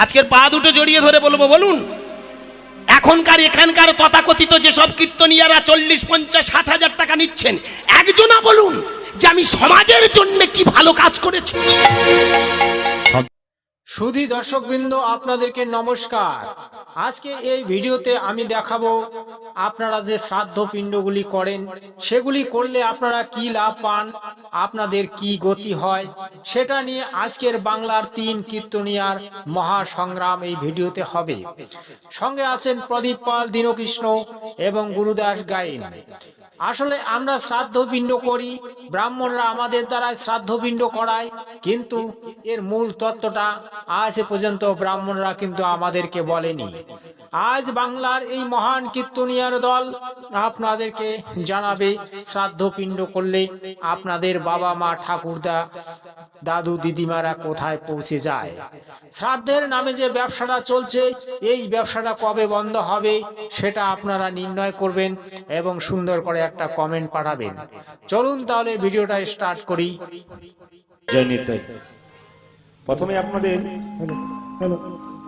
আজকের পা দুটো জড়িয়ে ধরে বলবো, বলুন এখনকার এখানকার তথাকথিত যেসব কীর্তনিয়ারা 40, 50, 60,000 টাকা নিচ্ছেন, একজনা বলুন যে আমি সমাজের জন্য কি ভালো কাজ করেছি? সুধী দর্শকবৃন্দ, আপনাদেরকে নমস্কার। আজকে এই ভিডিওতে আমি দেখাবো আপনারা যে শ্রাদ্ধ পিণ্ডগুলি করেন, সেগুলি করলে আপনারা কি লাভ পান, আপনাদের কি গতি হয়, সেটা নিয়ে আজকের বাংলার 3 কীর্তনিয়ার মহাসংগ্রাম এই ভিডিওতে হবে। সঙ্গে আছেন প্রদীপ পাল, দীনকৃষ্ণ এবং গুরুদাস গাইন। আসলে আমরা শ্রাদ্ধ পিণ্ড করি, ব্রাহ্মণরা আমাদের দ্বারা শ্রাদ্ধ পিণ্ড করায়, কিন্তু এর মূল তত্ত্বটা আজ পর্যন্ত ব্রাহ্মণরা কিন্তু আমাদেরকে বলেনি। আজ বাংলার এই মহান কীর্তনিয়ার দল আপনাদেরকে জানাবে শ্রাদ্ধ পিণ্ড করলে আপনাদের বাবা মা ঠাকুরদা দাদু দিদিমারা কোথায় পৌঁছে যায়। শ্রাদ্ধের নামে যে ব্যবসাটা চলছে, এই ব্যবসাটা কবে বন্ধ হবে সেটা আপনারা নির্ণয় করবেন এবং সুন্দর করে একটা কমেন্ট পাঠাবেন। চলুন তাহলে ভিডিওটা স্টার্ট করি। জয় নিতাই। প্রথমে আপনাদের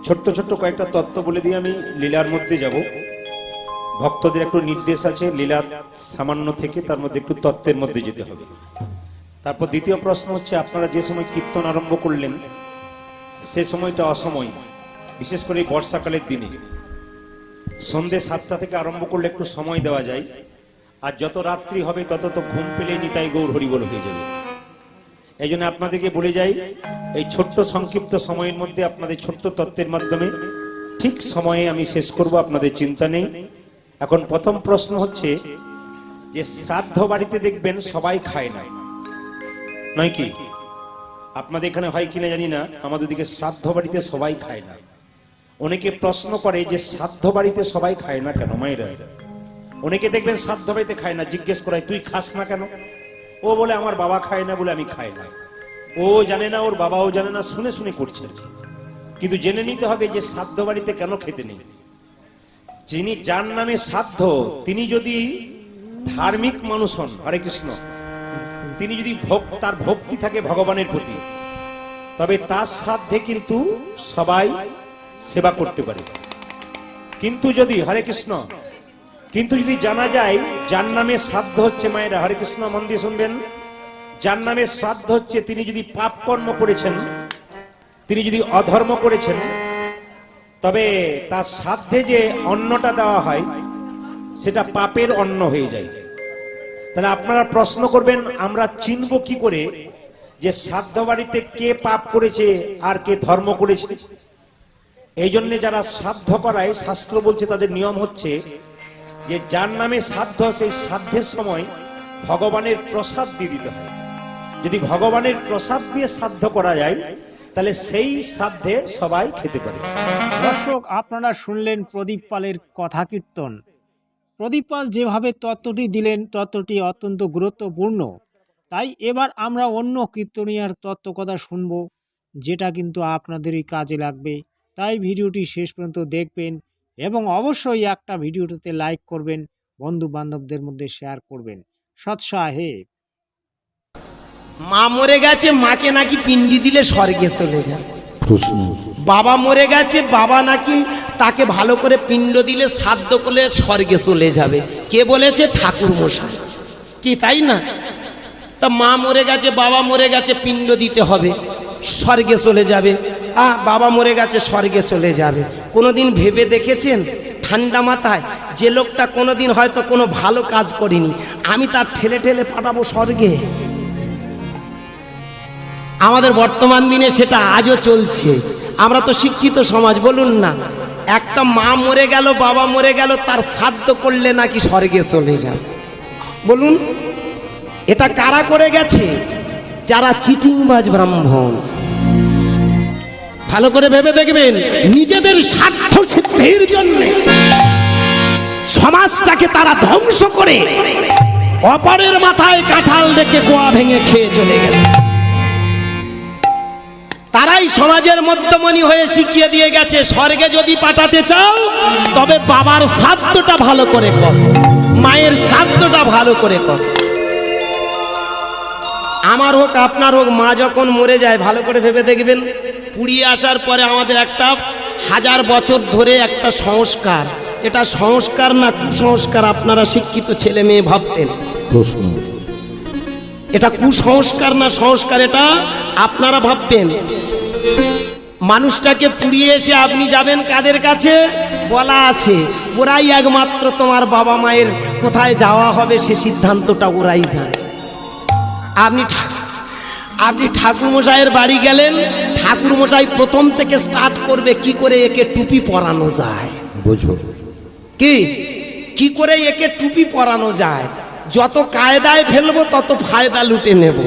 ছোট্ট ছোট্ট কয়েকটা তত্ত্ব বলে দিয়ে আমি লীলার মধ্যে যাব। ভক্তদের একটু নির্দেশ আছে, লীলা সামান্য থেকে তার মধ্যে একটু তত্ত্বের মধ্যে যেতে হবে। তারপর দ্বিতীয় প্রশ্ন হচ্ছে, আপনারা যে সময় কীর্তন আরম্ভ করলেন সে সময়টা অসময়, বিশেষ করে বর্ষাকালের দিনে সন্ধ্যে 7টা থেকে আরম্ভ করলে একটু সময় দেওয়া যায়, আর যত রাত্রি হবে তত তো ঘুম পেলে নিতাই গৌর হরিবল হয়ে যাবে। এই জন্য আপনাদেরকে বলে যাই, এই ছোট্ট সংক্ষিপ্ত সময়ের মধ্যে আপনাদের ছোট্ট তত্ত্বের মাধ্যমে ঠিক সময়ে আমি শেষ করব, আপনাদের চিন্তা নেই। এখন প্রথম প্রশ্ন হচ্ছে যে শ্রাদ্ধ বাড়িতে দেখবেন সবাই খায় না, নয় কি? আপনাদের এখানে হয় কিনা জানি না, আমাদের দিকে শ্রাদ্ধ বাড়িতে সবাই খায় না। অনেকে প্রশ্ন করে যে শ্রাদ্ধ বাড়িতে সবাই খায় না কেন? মায়েরা অনেকে দেখবেন শ্রাদ্ধ বাড়িতে খায় না, জিজ্ঞেস করায় তুই খাস না কেন? ও বলে আমার বাবা খায় না বলে আমি খাই না। ও জানে না, ওর বাবাও জানে না, শুনে শুনে করছে। কিন্তু জেনে নিতে হবে যে শ্রাদ্ধ বাড়িতে কেন খেতে নেই। যিনি যার নামে শ্রাদ্ধ, তিনি যদি ধার্মিক মানুষ হন, হরে কৃষ্ণ, তিনি যদি তার ভক্তি থাকে ভগবানের প্রতি, তবে তার শ্রাদ্ধে কিন্তু সবাই সেবা করতে পারে। কিন্তু যদি হরে কৃষ্ণ, কিন্তু যদি জানা যায় যার নামে শ্রাদ্ধ হচ্ছে, মায়েরা হরে কৃষ্ণ মন দিয়ে শুনবেন, যার নামে শ্রাদ্ধ হচ্ছে তিনি যদি পাপ কর্ম করেছেন, তিনি যদি অধর্ম করেছেন, তবে তার শ্রাদ্ধে যে অন্নটা দেওয়া হয় সেটা পাপের অন্ন হয়ে যায়। তাহলে আপনারা প্রশ্ন করবেন, আমরা চিনব কি করে যে শ্রাদ্ধ বাড়িতে কে পাপ করেছে আর কে ধর্ম করেছে? এই জন্য যারা শ্রাদ্ধ করায়, শাস্ত্র বলছে তাদের নিয়ম হচ্ছে যে যার নামে শ্রাদ্ধ, সেই শ্রাদ্ধের সময় ভগবানের প্রসাদ দিয়ে দিতে হয়। যদি ভগবানের প্রসাদ দিয়ে শ্রাদ্ধ করা যায় তাহলে সেই শ্রাদ্ধে সবাই খেতে পারে। দর্শক, আপনারা শুনলেন প্রদীপ পালের কথা কীর্তন। প্রদীপ পাল যেভাবে তত্ত্বটি দিলেন, তত্ত্বটি অত্যন্ত গুরুত্বপূর্ণ। তাই এবার আমরা অন্য কীর্তনিয়ার তত্ত্ব কথা শুনব, যেটা কিন্তু আপনাদেরই কাজে লাগবে। তাই ভিডিওটি শেষ পর্যন্ত দেখবেন এবং অবশ্যই একটা ভিডিওটিতে লাইক করবেন, বন্ধু বান্ধবদের মধ্যে শেয়ার করবেন। সৎসাহে। মা মরে গেছে, মাকে নাকি পিণ্ডি দিলে স্বর্গে চলে যায়। বাবা মরে গেছে, বাবা নাকি তাকে ভালো করে পিণ্ড দিলে, শ্রাদ্ধ করলে স্বর্গে চলে যাবে। কে বলেছে? ঠাকুর মশাই। কি তাই না? তা মা মরে গেছে, বাবা মরে গেছে, পিণ্ড দিতে হবে, স্বর্গে চলে যাবে। বাবা মরে গেছে, স্বর্গে চলে যাবে। কোনোদিন ভেবে দেখেছেন ঠান্ডা মাথায় যে লোকটা কোনোদিন হয়তো কোনো ভালো কাজ করেনি, আমি তার ঠেলে ঠেলে পাঠাবো স্বর্গে? আমাদের বর্তমান দিনে সেটা আজও চলছে। আমরা তো শিক্ষিত সমাজ, বলুন না। একটা মা মরে গেল, বাবা মরে গেল, তার শ্রাদ্ধ করলে নাকি স্বর্গে চলে যায়। বলুন এটা কারা করে গেছে? যারা চিটিংবাজ ব্রাহ্মণ। ভালো করে ভেবে দেখবেন, নিজেদের স্বার্থ সিদ্ধির জন্য সমাজটাকে তারা ধ্বংস করে অপরের মাথায় কাঁঠাল রেখে গোয়া ভেঙে খেয়ে চলে গেল। তারাই সমাজের মধ্যমণি হয়ে শিখিয়ে দিয়ে গেছে, স্বর্গে যদি পাঠাতে চাও তবে বাবার শ্রাদ্ধটা ভালো করে কর, মায়ের শ্রাদ্ধটা ভালো করে কর। আমার হোক আপনার হোক, মা যখন মরে যায় ভালো করে ভেবে দেখবেন, পুড়িয়ে আসার পরে আমাদের একটা 1000 বছর ধরে একটা সংস্কার, এটা সংস্কার না কুসংস্কার আপনারা শিক্ষিত ছেলে মেয়ে ভাবতেন? প্রশ্ন। এটা কুসংস্কার না সংস্কার, এটা আপনারা ভাববেন। মানুষটাকে পুড়িয়ে এসে আপনি যাবেন কাদের কাছে? বলা আছে ওরাই একমাত্র তোমার বাবা মায়ের কোথায় যাওয়া হবে সে সিদ্ধান্তটা ওরাই জানে। আপনি ঠাকুরমশাইয়ের বাড়ি গেলেন, ঠাকুরমশাই প্রথম থেকে স্টার্ট করবে কি করে একে টুপি পরানো যায়। বুঝো কি করে একে টুপি পরানো যায়, যত কায়দায় ফেলবো তত ফায়দা লুটে নেব।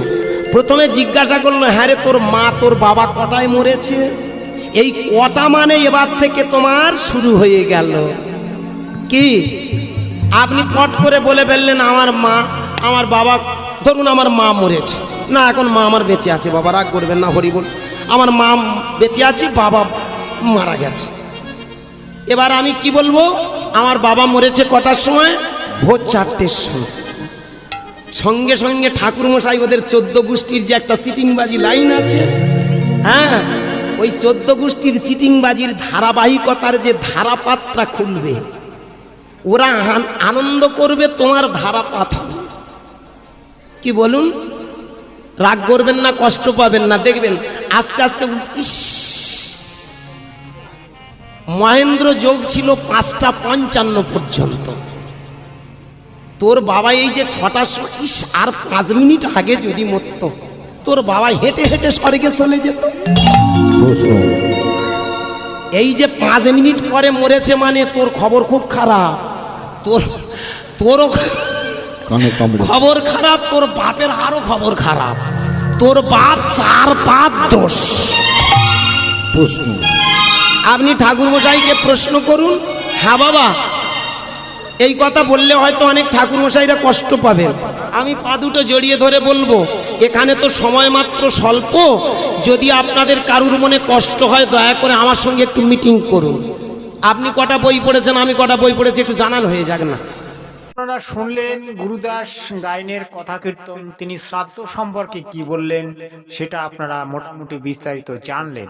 প্রথমে জিজ্ঞাসা করলো, হ্যাঁ রে তোর মা তোর বাবা কটায় মরেছে? এই কটা মানে এবার থেকে তোমার শুরু হয়ে গেল। কি আপনি পট করে বলে ফেললেন আমার মা আমার বাবা, ধরুন আমার মা মরেছে, না এখন মা আমার বেঁচে আছে, বাবা রাগ করবেন না হরি বল, আমার মা বেঁচে আছে বাবা মারা গেছে। এবার আমি কি বলবো, আমার বাবা মরেছে কটার সময়? ভোর 4টের সময়। সঙ্গে সঙ্গে ঠাকুরমশাই ওদের 14 গোষ্ঠীর যে একটা সিটিংবাজি লাইন আছে, হ্যাঁ ওই 14 গোষ্ঠীর সিটিংবাজির ধারাবাহিকতার যে ধারাপাতটা খুলবে, ওরা আনন্দ করবে, তোমার ধারাপাত হবে। কি বলুন, রাগ করবেন না, কষ্ট পাবেন না, দেখবেন আস্তে আস্তে ইস মহেন্দ্র যোগ ছিল 5:55 পর্যন্ত। তোর বাবা এই যে 6টার সময় ইস আর 5 মিনিট আগে যদি মরতো, তোর বাবা হেঁটে হেঁটে স্বর্গে চলে যেত। প্রশ্ন। এই যে 5 মিনিট পরে মরেছে মানে তোর খবর খুব খারাপ, তোরও কানে কামড়ে। খবর খারাপ, তোর বাপের আরো খবর খারাপ, তোর বাপ 4-5 দোষ। প্রশ্ন। আপনি ঠাকুরমশাইকে প্রশ্ন করুন, হ্যাঁ বাবা এই কথা বললে হয়তো অনেক ঠাকুরমশাইরা কষ্ট পাবেন, আমি পা দুটো জড়িয়ে ধরে বলবো এখানে তো সময় মাত্র স্বল্প, যদি আপনাদের কারুর মনে কষ্ট হয় দয়া করে আমার সঙ্গে একটু মিটিং করুন। আপনি কটা বই পড়েছেন, আমি কটা বই পড়েছি, একটু জানান হয়ে যাক না। আপনারা শুনলেন গুরুদাস গায়নের কথা কীর্তন, তিনি শ্রাদ্ধ সম্পর্কে কি বললেন সেটা আপনারা মোটামুটি বিস্তারিত জানলেন।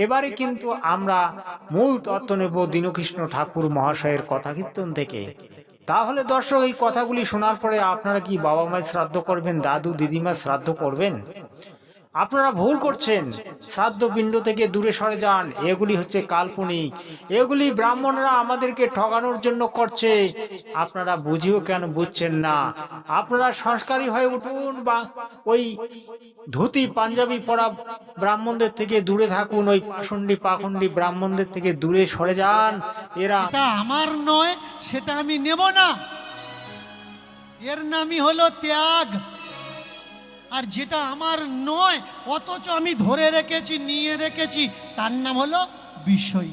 এবারে কিন্তু আমরা মূল তত্ত্ব নেব দীনকৃষ্ণ ঠাকুর মহাশয়ের কথা কীর্তন থেকে। তাহলে দর্শক, এই কথাগুলি শোনার পরে আপনারা কি বাবা মায়ের শ্রাদ্ধ করবেন, দাদু দিদিমার শ্রাদ্ধ করবেন? আপনারা ভুল করছেন, শ্রাদ্ধ পিণ্ড থেকে দূরে সরে যান, এগুলি হচ্ছে কাল্পনিক, এগুলি ব্রাহ্মণরা আমাদেরকে ঠকানোর জন্য করছে। আপনারা বুঝিও কেন বুঝছেন না? আপনারা সংস্কারী হয়ে উঠুন, বা ওই ধুতি পাঞ্জাবি পরা ব্রাহ্মণদের থেকে দূরে থাকুন, ওই পাখণ্ডী ব্রাহ্মণদের থেকে দূরে সরে যান। এরা এটা আমার নয়, সেটা আমি নেব না, এর নামই হলো ত্যাগ। আর যেটা আমার নয় অথচ আমি ধরে রেখেছি, নিয়ে রেখেছি, তার নাম হলো বিষয়।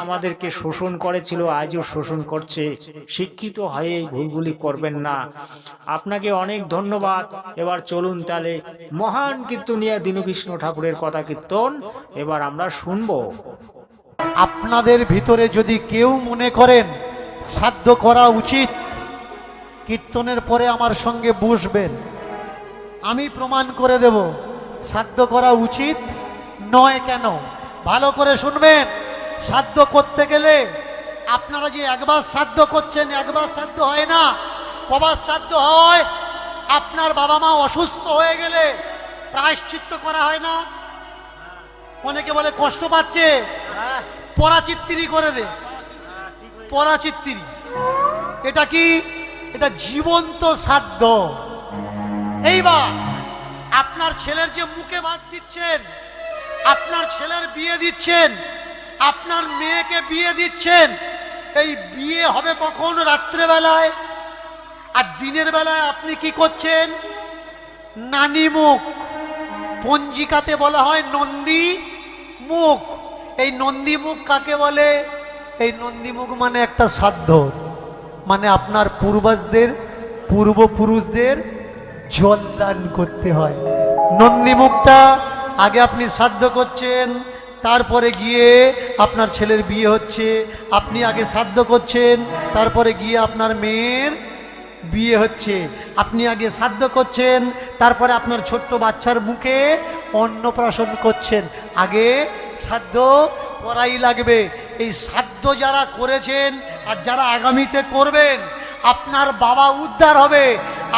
আমাদেরকে শোষণ করেছিল, আজও শোষণ করছে। শিক্ষিত হয়ে এই ভুলগুলি করবেন না। আপনাকে অনেক ধন্যবাদ। এবার চলুন তাহলে মহান কীর্তনিয়া দীনকৃষ্ণ ঠাকুরের কথা কীর্তন এবার আমরা শুনবো। আপনাদের ভিতরে যদি কেউ মনে করেন শ্রাদ্ধ করা উচিত, কীর্তনের পরে আমার সঙ্গে বসবেন, আমি প্রমাণ করে দেব শ্রাদ্ধ করা উচিত নয়। কেন? ভালো করে শুনবেন। শ্রাদ্ধ করতে গেলে আপনারা যে একবার শ্রাদ্ধ করছেন, একবার শ্রাদ্ধ হয় না, কবার শ্রাদ্ধ হয়? আপনার বাবা মা অসুস্থ হয়ে গেলে প্রায়শ্চিত্ত করা হয় না? অনেকে বলে কষ্ট পাচ্ছে, পরাচিত্তিরি করে দে, পরাচিত্তিরি। এটা কি? এটা জীবন্ত শ্রাদ্ধ। এইবার আপনার ছেলের যে মুখে ভাত দিচ্ছেন, আপনার ছেলের বিয়ে দিচ্ছেন, আপনার মেয়েকে বিয়ে দিচ্ছেন, এই বিয়ে হবে কখন? রাত্রেবেলায়। আর দিনের বেলায় আপনি কি করছেন? নানি মুখ, পঞ্জিকাতে বলা হয় নন্দী মুখ। এই নন্দী মুখ কাকে বলে? এই নন্দী মুখ মানে একটা শ্রাদ্ধ, মানে আপনার পূর্বপুরুষদের জলদান করতে হয়। নন্দী মুখটা আগে আপনি শ্রাদ্ধ করছেন, তারপরে গিয়ে আপনার ছেলের বিয়ে হচ্ছে, আপনি আগে শ্রাদ্ধ করছেন, তারপরে গিয়ে আপনার মেয়ের বিয়ে হচ্ছে, আপনি আগে শ্রাদ্ধ করছেন, তারপরে আপনার ছোট্ট বাচ্চার মুখে অন্নপ্রাশন করছেন। আগে শ্রাদ্ধ করাই লাগবে। এই শ্রাদ্ধ যারা করেছেন আর যারা আগামীতে করবেন, আপনার বাবা উদ্ধার হবে।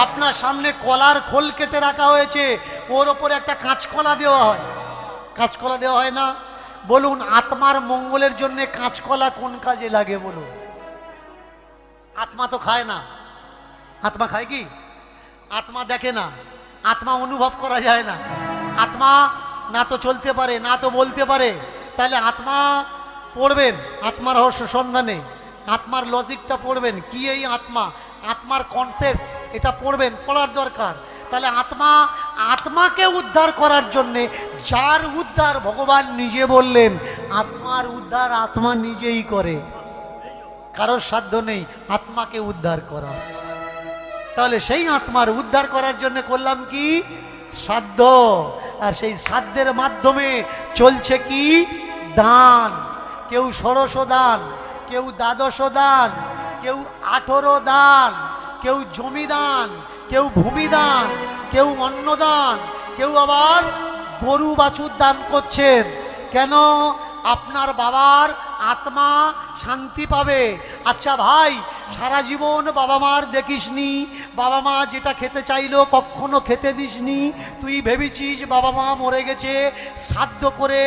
আপনার সামনে কলার খোল কেটে রাখা হয়েছে, ওর ওপরে একটা কাঁচকলা দেওয়া হয়। কাঁচকলা দেওয়া হয় না? বলুন, আত্মার মঙ্গলের জন্য কাঁচকলা কোন কাজে লাগে বলুন? আত্মা তো খায় না। আত্মা খায় কি? আত্মা দেখে না, আত্মা অনুভব করা যায় না। আত্মা না তো চলতে পারে, না তো বলতে পারে। তাহলে আত্মা পড়বেন, আত্মার রহস্য সন্ধানে আত্মার লজিকটা পড়বেন। কি এই আত্মা, আত্মার কনসেপ্ট, এটা পড়বেন, পড়ার দরকার। তাহলে আত্মা, আত্মাকে উদ্ধার করার জন্যে, যার উদ্ধার ভগবান নিজে বললেন, আত্মার উদ্ধার আত্মা নিজেই করে, কারোর সাধ্য নেই আত্মাকে উদ্ধার করা। তাহলে সেই আত্মার উদ্ধার করার জন্য করলাম কি? শ্রাদ্ধ। আর সেই শ্রাদ্ধের মাধ্যমে চলছে কি? দান। কেউ ষোড়শ দান, কেউ দ্বাদশ দান, কেউ 18 দান, কেউ জমিদান, কেউ ভূমিদান, কেউ অন্নদান, কেউ আবার গরু বাছুর দান করছেন। কেন? আপনার বাবার আত্মা শান্তি পাবে। আচ্ছা ভাই, সারা জীবন বাবা মার দেখিসনি, বাবা মা যেটা খেতে চাইলো কখনো খেতে দিসনি, তুই ভেবেছিস বাবা মা মরে গেছে, শ্রাদ্ধ করে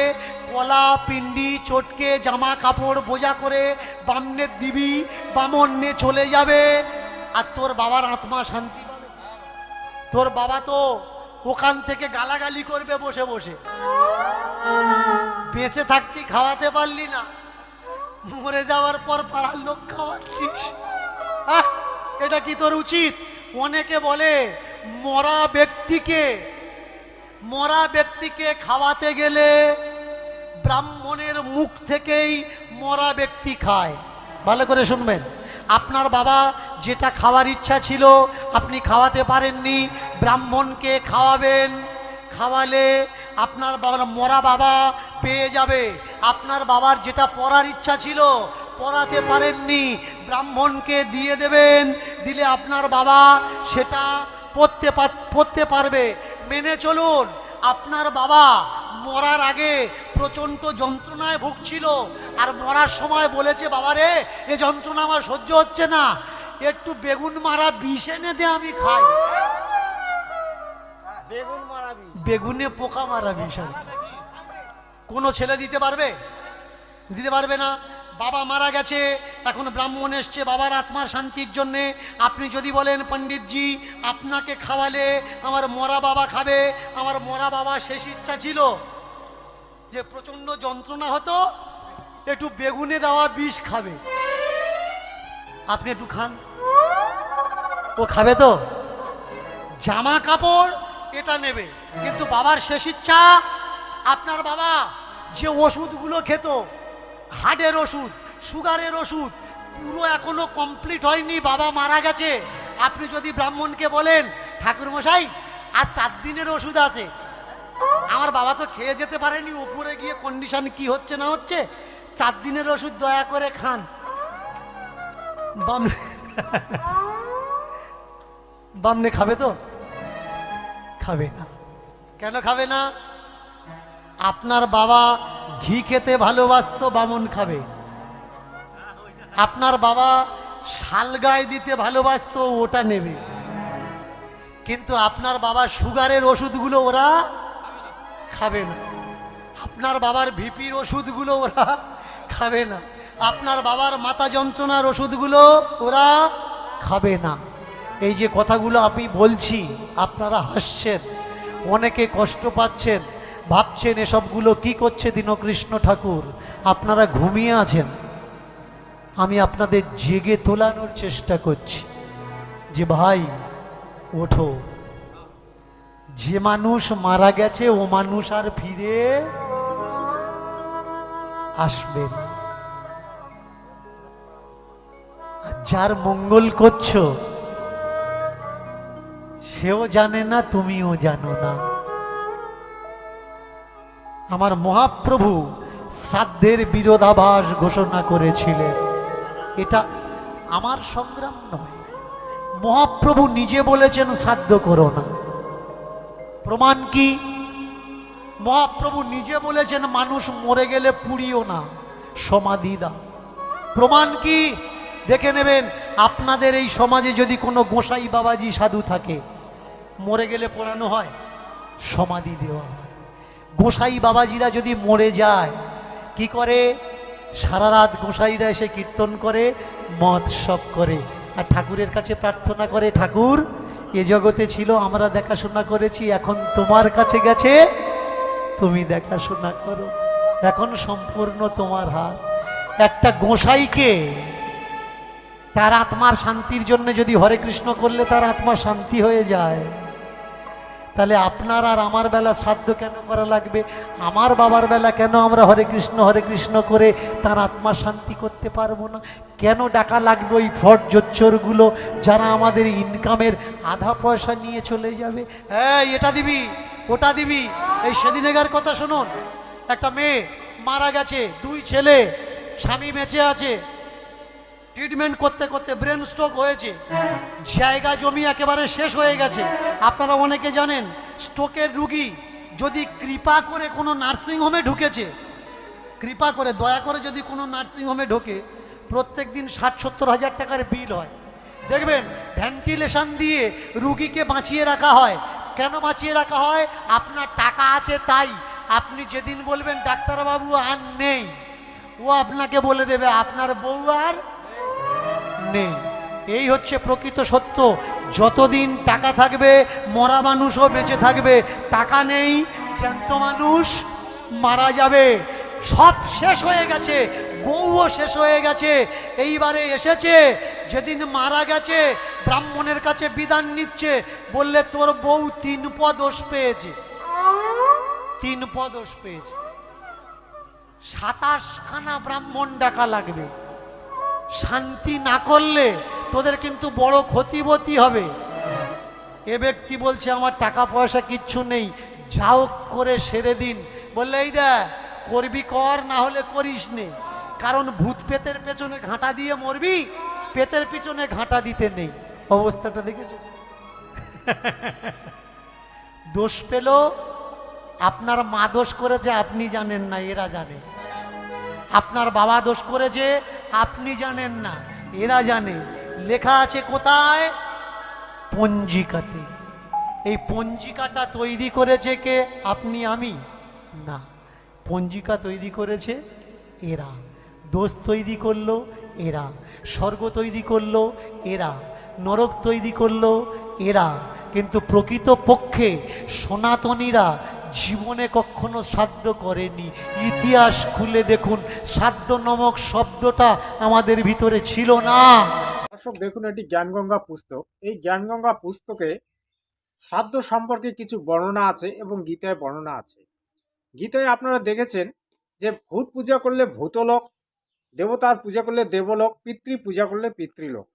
কলা পিণ্ডি চটকে জামা কাপড় বোঝা করে বামনে দিবি, বামন নিয়ে চলে যাবে, আর তোর বাবার আত্মা শান্তি পাবে? তোর বাবা তো ওখান থেকে গালাগালি করবে বসে বসে। বেঁচে থাকতে খাওয়াতে পারলি না, মরে যাওয়ার পর পাড়ার লোক খাওয়াচ্ছিস। এটা কি তোর উচিত? অনেকে বলে মরা ব্যক্তিকে খাওয়াতে গেলে ব্রাহ্মণের মুখ থেকেই মরা ব্যক্তি খায়। ভালো করে শুনবেন, আপনার বাবা যেটা খাওয়ার ইচ্ছা ছিল আপনি খাওয়াতে পারেননি, ব্রাহ্মণকে খাওয়াবেন। খাওয়ালে আপনার বাবা, মরা বাবা পেয়ে যাবে। আপনার বাবার যেটা পড়ার ইচ্ছা ছিল পড়াতে পারেননি, ব্রাহ্মণকে দিয়ে দেবেন। দিলে আপনার বাবা সেটা পড়তে পারবে। মেনে চলুন, আপনার বাবা মরার আগে প্রচণ্ড যন্ত্রণায় ভুগছিল, আর মরার সময় বলেছে, বাবারে এ যন্ত্রণা আমার সহ্য হচ্ছে না, একটু বেগুন মারা বিষ এনে দে আমি খাই। বেগুনে পোকা মারা বিষ কোনো ছেলে দিতে পারবে? দিতে পারবে না। বাবা মারা গেছে, এখন ব্রাহ্মণ এসছে বাবার আত্মার শান্তির জন্যে। আপনি যদি বলেন, পণ্ডিতজি আপনাকে খাওয়ালে আমার মরা বাবা খাবে, আমার মরা বাবা শেষ ইচ্ছা ছিল যে প্রচন্ড যন্ত্রণা হতো, একটু বেগুনে দেওয়া বিষ খাবে, আপনি একটু খান, ও খাবে তো? জামা কাপড় এটা নেবে, কিন্তু বাবার শেষ ইচ্ছা। আপনার বাবা যে ওষুধগুলো খেত, হার্টের ওষুধ, সুগারের ওষুধ, পুরো এখনো কমপ্লিট হয়নি, বাবা মারা গেছে। আপনি যদি ব্রাহ্মণকে বলেন, ঠাকুরমশাই আর 4 দিনের ওষুধ আছে, আমার বাবা তো খেয়ে যেতে পারেনি, উপরে গিয়ে কন্ডিশন কি হচ্ছে না হচ্ছে, 4 দিনের ওষুধ দয়া করে খান, বামনে খাবে তো? খাবে না। কেন খাবে না? আপনার বাবা ঘি খেতে ভালোবাসতো, বামন খাবে। আপনার বাবা শালগায় দিতে ভালোবাসতো, ওটা নেবে। কিন্তু আপনার বাবা সুগারের ওষুধগুলো ওরা খাবে না, আপনার বাবার ভিপির ওষুধগুলো ওরা খাবে না, আপনার বাবার মাথা যন্ত্রণার ওষুধগুলো ওরা খাবে না। এই যে কথাগুলো আমি বলছি, আপনারা হাসছেন, অনেকে কষ্ট পাচ্ছেন, ভাবছেন এসবগুলো কি করছে দীনকৃষ্ণ ঠাকুর, আপনারা ঘুমিয়ে আছেন। আমি আপনাদের জেগে তোলানোর চেষ্টা করছি যে ভাই ওঠো, যে মানুষ মারা গেছে ও মানুষ আর ফিরে আসবে না। যার মঙ্গল করছো সেও জানে না, তুমিও জানো না। আমার মহাপ্রভু শ্রাদ্ধের বিরোধাভাস ঘোষণা করেছিলেন। এটা আমার সংগ্রাম নয়, মহাপ্রভু নিজে বলেছেন শ্রাদ্ধ করো না। প্রমাণ কি? মহাপ্রভু নিজে বলেছেন মানুষ মরে গেলে পুড়িও না, সমাধি দাও। প্রমাণ কি? দেখে নেবেন, আপনাদের এই সমাজে যদি কোনো গোসাই বাবাজি সাধু থাকে, মরে গেলে পোড়ানো হয়, সমাধি দেওয়া হয়। গোসাই বাবাজিরা যদি মরে যায় কি করে? সারা রাত গোসাইরা এসে কীর্তন করে, মহোৎসব করে, আর ঠাকুরের কাছে প্রার্থনা করে, ঠাকুর এ জগতে ছিল, আমরা দেখাশোনা করেছি, এখন তোমার কাছে গেছে, তুমি দেখাশোনা করো, এখন সম্পূর্ণ তোমার হাত। একটা গোসাইকে তার আত্মার শান্তির জন্য যদি হরে কৃষ্ণ করলে তার আত্মা শান্তি হয়ে যায়, তাহলে আপনার আর আমার বেলা শ্রাদ্ধ কেন করা লাগবে? আমার বাবার বেলা কেন আমরা হরে কৃষ্ণ করে তার আত্মা শান্তি করতে পারবো না? কেন ডাকা লাগবে ওই ফট জোচ্চরগুলো যারা আমাদের ইনকামের আধা পয়সা নিয়ে চলে যাবে? হ্যাঁ, এটা দিবি, ওটা দিবি। এই সেদিনেকার কথা শুনুন, একটা মেয়ে মারা গেছে, 2 ছেলে, স্বামী বেঁচে আছে, ট্রিটমেন্ট করতে করতে ব্রেন স্ট্রোক হয়েছে, জায়গা জমি একেবারে শেষ হয়ে গেছে। আপনারা অনেকে জানেন, স্ট্রোকের রুগী যদি কৃপা করে কোনো নার্সিংহোমে ঢুকেছে, কৃপা করে দয়া করে যদি কোনো নার্সিংহোমে ঢোকে, প্রত্যেক দিন 60-70 হাজার টাকার বিল হয়। দেখবেন ভেন্টিলেশন দিয়ে রুগীকে বাঁচিয়ে রাখা হয়। কেন বাঁচিয়ে রাখা হয়? আপনার টাকা আছে তাই। আপনি যেদিন বলবেন ডাক্তারবাবু আর নেই, ও আপনাকে বলে দেবে আপনার বউ আর নেই। এই হচ্ছে প্রকৃত সত্য। যতদিন টাকা থাকবে মরা মানুষও বেঁচে থাকবে, টাকা নেই জ্যান্ত মানুষ মারা যাবে। সব শেষ হয়ে গেছে, বউও শেষ হয়ে গেছে। এইবারে এসেছে, যেদিন মারা গেছে ব্রাহ্মণের কাছে বিধান নিচ্ছে, বললে তোর বউ 3 পদোষ পেয়েছে, 3 পদোষ পেয়েছে। 27 খানা ব্রাহ্মণ ডাকা লাগবে। শান্তি না করলে তোদের কিন্তু বড় ক্ষতিবতী হবে। এ ব্যক্তি বলছে আমার টাকা পয়সা কিচ্ছু নেই, যাও করে সেরে দিন। বললে এই দেখ, করবি কর, না হলে করিস নে, কারণ ভূত পেতের পেছনে ঘাঁটা দিয়ে মরবি, পেতের পিছনে ঘাঁটা দিতে নেই। অবস্থাটা দেখেছো? দোষ পেল, আপনার মা দোষ করেছে আপনি জানেন না, এরা জানে। আপনার বাবা দোষ করেছে আপনি জানেন না, এরা জানে। লেখা আছে কোথায়? পঞ্জিকাতে। এই পঞ্জিকাটা তৈরি করেছে কে? আপনি আমি না, পঞ্জিকা তৈরি করেছে এরা। দোষ তৈরি করলো এরা, স্বর্গ তৈরি করলো এরা, নরক তৈরি করলো এরা। কিন্তু প্রকৃত পক্ষে সনাতনীরা জীবনে কখনো শ্রাদ্ধ করেনি। ইতিহাস খুলে দেখুন, শ্রাদ্ধ নামক শব্দটা আমাদের ভিতরে ছিল না। দর্শক দেখুন, এটি জ্ঞানগঙ্গা পুস্তক। এই জ্ঞানগঙ্গা পুস্তকে শ্রাদ্ধ সম্পর্কে কিছু বর্ণনা আছে এবং গীতায় বর্ণনা আছে। গীতায় আপনারা দেখেছেন যে ভূত পূজা করলে ভূতলোক, দেবতার পূজা করলে দেবলোক, পিতৃ পূজা করলে পিতৃলোক।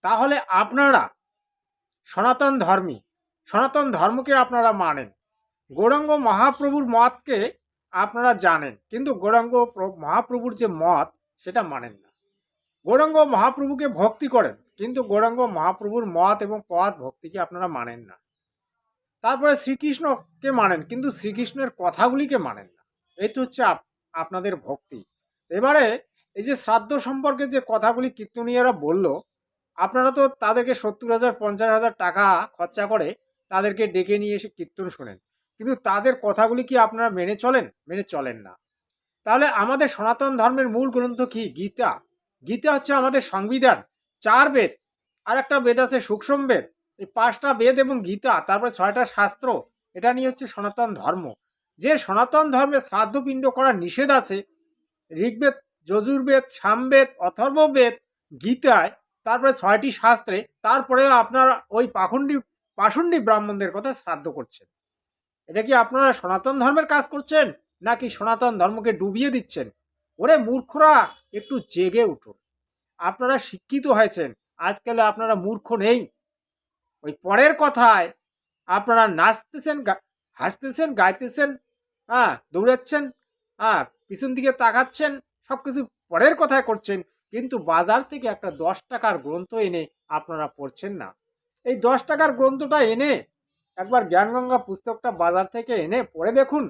তাহলে আপনারা সনাতন ধর্মী, সনাতন ধর্মকে আপনারা মানেন, গৌরাঙ্গ মহাপ্রভুর মতকে আপনারা জানেন, কিন্তু গৌরাঙ্গ মহাপ্রভুর যে মত সেটা মানেন না। গৌরাঙ্গ মহাপ্রভুকে ভক্তি করেন, কিন্তু গৌরাঙ্গ মহাপ্রভুর মত এবং পথ ভক্তিকে আপনারা মানেন না। তারপরে শ্রীকৃষ্ণকে মানেন, কিন্তু শ্রীকৃষ্ণের কথাগুলিকে মানেন না। এই তো হচ্ছে আপনাদের ভক্তি। এবারে এই যে শ্রাদ্ধ সম্পর্কে যে কথাগুলি কীর্তনীয়রা বলল, আপনারা তো তাদেরকে 70,000-50,000 টাকা খরচা করে তাদেরকে ডেকে নিয়ে এসে কীর্তন শোনেন, কিন্তু তাদের কথাগুলি কি আপনারা মেনে চলেন? মেনে চলেন না। তাহলে আমাদের সনাতন ধর্মের মূল গ্রন্থ কি? গীতা। গীতা হচ্ছে আমাদের সংবিধান। 4 বেদ, আর একটা বেদ আছে সূক্ষ্ম বেদ। এই 5টা বেদ এবং গীতা, তারপরে 6টা শাস্ত্র, এটা নিয়ে হচ্ছে সনাতন ধর্ম। যে সনাতন ধর্মে শ্রাদ্ধপিণ্ড করা নিষেধ আছে ঋগ্বেদ, যজুর্বেদ, সামবেদ, অথর্ববেদ, গীতায়, তারপরে 6টি শাস্ত্রে, তারপরেও আপনারা ওই পাষণ্ডী ব্রাহ্মণদের কথা শ্রাদ্ধ করছেন। এটা কি আপনারা সনাতন ধর্মের কাজ করছেন, নাকি সনাতন ধর্মকে ডুবিয়ে দিচ্ছেন? ওরে মূর্খরা, একটু জেগে উঠুন। আপনারা শিক্ষিত হয়েছেন, আজকাল আপনারা মূর্খ নেই। ওই পরের কথায় আপনারা নাচতেছেন, হাসতেছেন, গাইতেছেন, দৌড়াচ্ছেন, পিছন দিকে তাকাচ্ছেন, সব কিছু পরের কথায় করছেন, কিন্তু বাজার থেকে একটা 10 টাকার গ্রন্থ এনে আপনারা পড়ছেন না। এই 10 টাকার গ্রন্থটা এনে একবার জ্ঞানগঙ্গা পুস্তকটা বাজার থেকে এনে পড়ে দেখুন,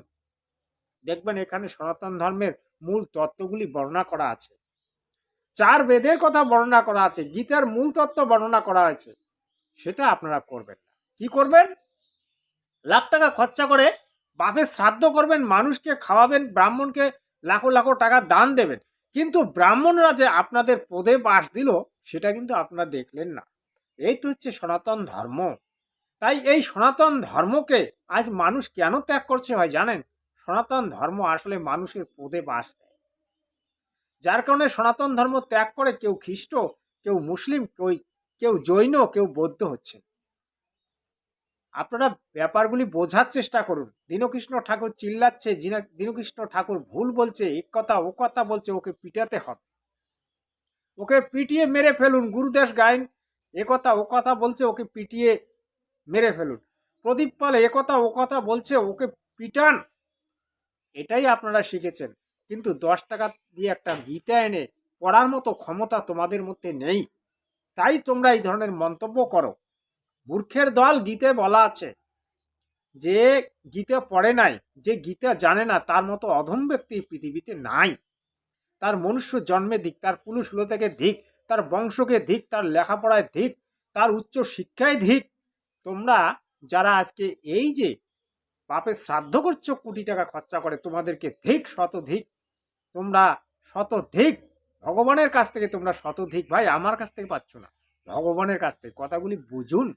দেখবেন এখানে সনাতন ধর্মের মূল তত্ত্বগুলি বর্ণনা করা আছে। 4 বেদের কথা বর্ণনা করা আছে, গীতার মূল তত্ত্ব বর্ণনা করা হয়েছে। সেটা আপনারা করবেন না। কি করবেন? লাখ টাকা খরচা করে বাপের শ্রাদ্ধ করবেন, মানুষকে খাওয়াবেন, ব্রাহ্মণকে লাখো লাখো টাকা দান দেবেন, কিন্তু ব্রাহ্মণরা যে আপনাদের পদে বাস দিল সেটা কিন্তু আপনারা দেখলেন না। এই তো হচ্ছে সনাতন ধর্ম। তাই এই সনাতন ধর্মকে আজ মানুষ কেন ত্যাগ করছে হয় জানেন? সনাতন ধর্ম আসলে মানুষের পদে বাস দেয়, যার কারণে সনাতন ধর্ম ত্যাগ করে কেউ খ্রিস্ট, কেউ মুসলিম, কেউ জৈন, কেউ বৌদ্ধ হচ্ছে। আপনারা ব্যাপারগুলি বোঝার চেষ্টা করুন। দীনকৃষ্ণ ঠাকুর চিল্লাচ্ছে, দীনকৃষ্ণ ঠাকুর ভুল বলছে, এক কথা ও কথা বলছে, ওকে পিটাতে হবে, ওকে পিটিয়ে মেরে ফেলুন। গুরুদাস গাইন একথা ও কথা বলছে, ওকে পিটিয়ে মেরে ফেলুন। প্রদীপ পাল একথা ও কথা বলছে, ওকে পিটান। এটাই আপনারা শিখেছেন, কিন্তু 10 টাকা দিয়ে একটা গীতা এনে পড়ার মতো ক্ষমতা তোমাদের মধ্যে নেই। তাই তোমরা এই ধরনের মন্তব্য করো। মূর্খের দল, গীতায় বলা আছে যে গীতা পড়ে নাই, যে গীতা জানে না, তার মতো অধম ব্যক্তি পৃথিবীতে নাই। তার মনুষ্য জন্মে ধিক, তার পুরুষলতাকে ধিক, তার বংশকে ধিক, তার লেখাপড়ায় ধিক, তার উচ্চ শিক্ষায় ধিক। তোমরা যারা আজকে এই যে বাপের শ্রাদ্ধ করছো কোটি টাকা খরচা করে, তোমাদেরকে ধিক, শত ধিক। তোমরা শত ধিক, ভগবানের কাছ থেকে তোমরা শত ধিক। ভাই আমার কাছ থেকে পাচ্ছ না, ভগবানের কাছ থেকে। কথাগুলি বুঝুন।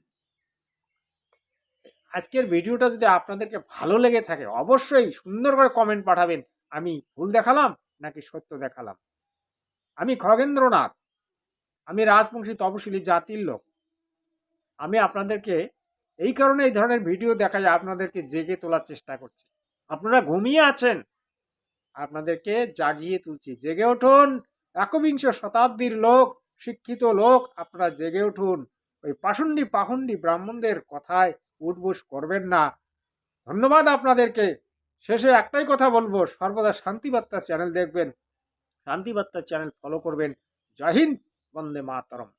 আজকের ভিডিওটা যদি আপনাদেরকে ভালো লেগে থাকে অবশ্যই সুন্দর করে কমেন্ট পাঠাবেন, আমি ভুল দেখালাম নাকি সত্য দেখালাম। আমি খগেন্দ্রনাথ, আমি রাজবংশী তপশিলি জাতির লোক। আমি আপনাদেরকে এই কারণে এই ধরনের ভিডিও দেখাই, আপনাদেরকে জেগে তোলার চেষ্টা করছি। আপনারা ঘুমিয়ে আছেন, আপনাদেরকে জাগিয়ে তুলছি। জেগে উঠুন, একবিংশ শতাব্দীর লোক, শিক্ষিত লোক, আপনারা জেগে উঠুন। ওই পাখণ্ডি ব্রাহ্মণদের কথায় উঠবোস করবেন না। ধন্যবাদ আপনাদেরকে। শেষে একটাই কথা বলবো, সর্বদা শান্তিবার্তা চ্যানেল দেখবেন, শান্তিবার্তা চ্যানেল ফলো করবেন। জয় হিন্দ, বন্দে মাতরম।